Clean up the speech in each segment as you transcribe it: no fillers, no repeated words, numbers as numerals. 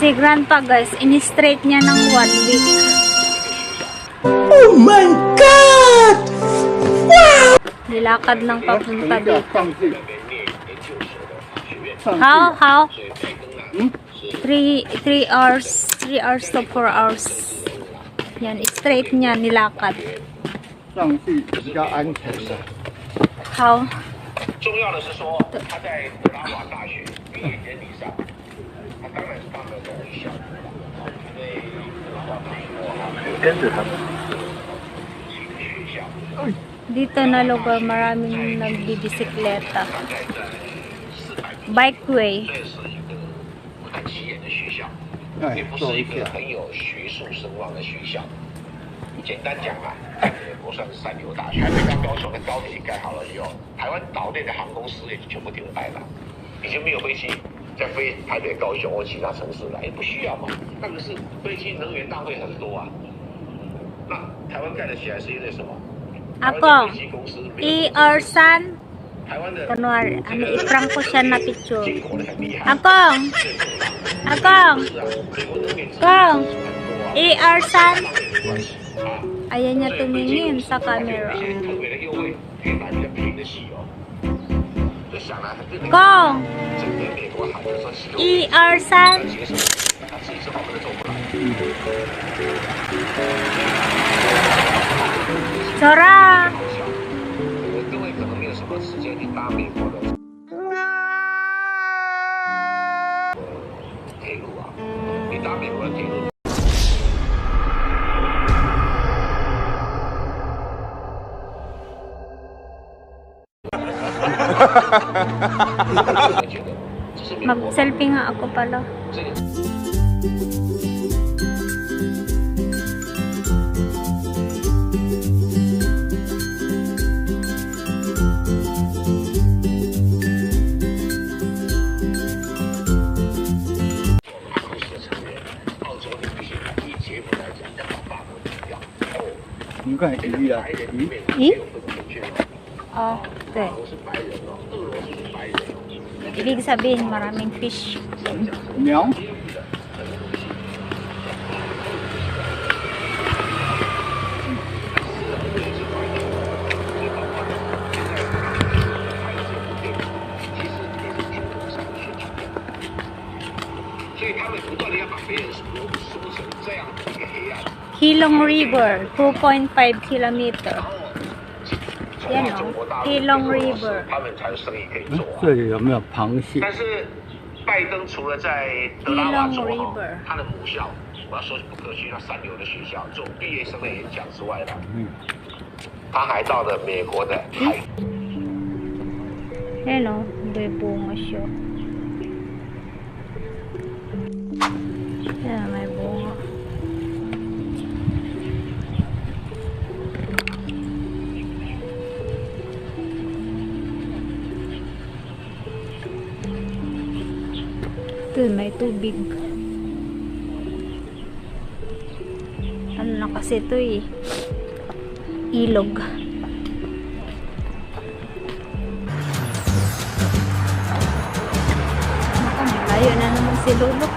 Si Grandpa guys, in-straight niya ng 1 week. Oh my God! Wow! Nilakad ng papunta dito. How? 3 hours to 4 hours. Yan, straight niya nilakad. 上去比较安全的。 How? 重要的是说，他在德拉瓦大学毕业典礼上，他当然是放了个微笑，因为德拉瓦大学跟着他们学校。 Dito na lugar maraming nagbibisikleta. Bikeway. 这是一个不太起眼的学校，也不是一个很有学术声望的学校。简单讲啊，在美国算是三流大学。台北到高雄的高铁盖好了以后，台湾岛内的航空事业就全部停摆了，已经没有飞机再飞台北、高雄或其他城市了，也不需要嘛。那个是飞机能源浪费很多啊。那台湾盖得起来是因为什么？ Ako, i-orsan. Kunwari, i-prank ko siya na picture. Akong! Kong! I-orsan. Ayan niya tumingin sa camera. Kong! I-orsan. Sora! 各位可能没有什么时间去搭美国的铁路啊，你搭美国的铁路。Mag-selfie nga ako pala. Oh, ito eh. Ibig sabihin, maraming fish. 苗。 Hilong River, 2.5 kilometer. Yan o, Hilong River. 这里有没有螃蟹？但是拜登除了在德拉瓦州他的母校，我要说不可去，他三流的学校做毕业生的演讲之外呢，他还到了美国的海。 Yan o, may bunga siya. Yan, may bunga. Ito, may tubig. Ano na kasi ito eh? Ilog. Malayo na naman si Lolo.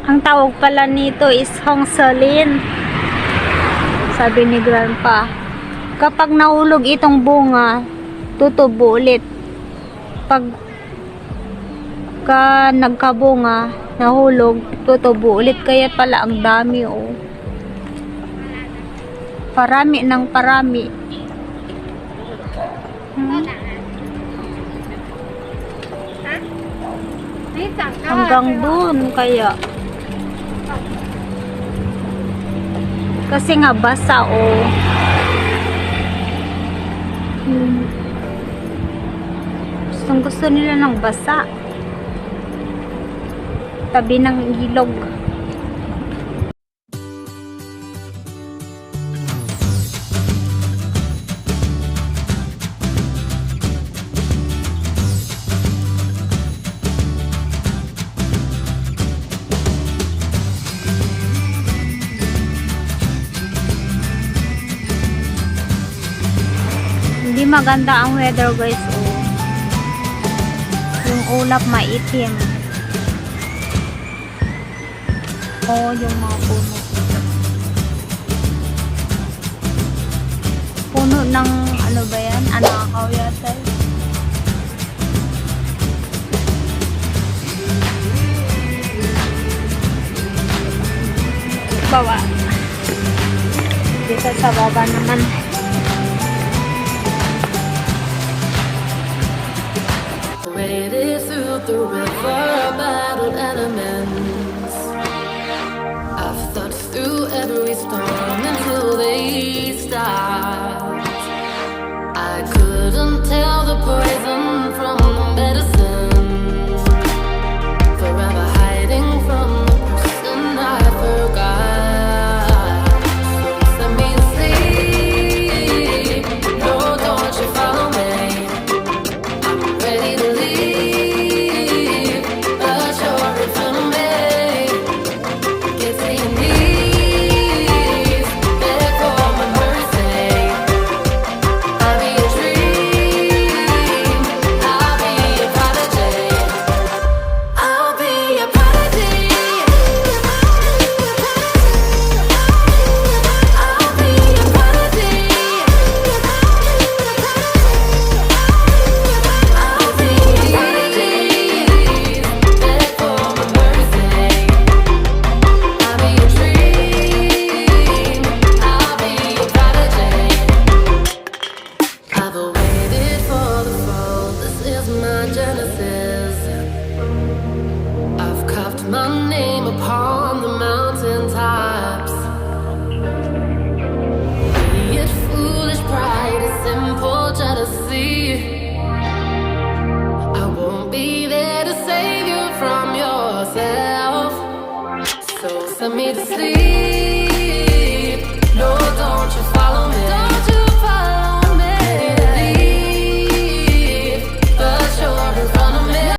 Ang tawag pala nito is hongsolin. Sabi ni Grandpa. Kapag nahulog itong bunga, tutubo ulit. Pag nagkabunga, nahulog, tutubo ulit. Kaya pala ang dami oh. Parami ng parami. Hanggang dun kaya. Kasi nga basa oh. Gusto nila ng basa. Tabi ng ilog. Hindi maganda ang weather guys. Oh. Yung ulap maitim. Oh, yung mga puno. Puno ng ano ba yan? Anakaw yata. Bawa. Dito sa baba naman. Waded through the river of battled elements. I've thought through every storm until they stopped. I couldn't tell the poison from the medicine. Forever hiding from the person I forgot. So send me to sleep. No, don't you follow me. Ready to leave, but you're in front of me. Get to your knees, beg for my mercy. I'll be a dream, I'll be a prodigy. I'll be a prodigy. I'll be a prodigy. I'll be a prodigy. Beg for my mercy. I'll be a dream. I'll be a prodigy. I've waited for the fall. This is my genesis. I've carved my name upon the mountaintops. Be it foolish pride, it's simple jealousy. I won't be there to save you from yourself. So send me to sleep. No, don't you follow me. Don't you follow me. Leave, but you're in front of me.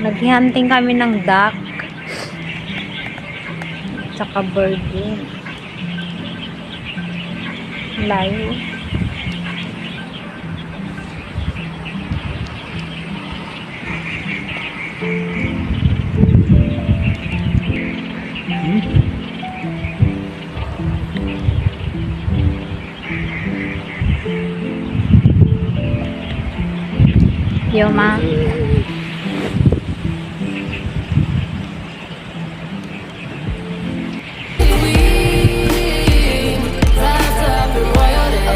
Naghihunting kami ng duck. Tsaka bird din. Layo. Yo, ma. Rise up in royalty.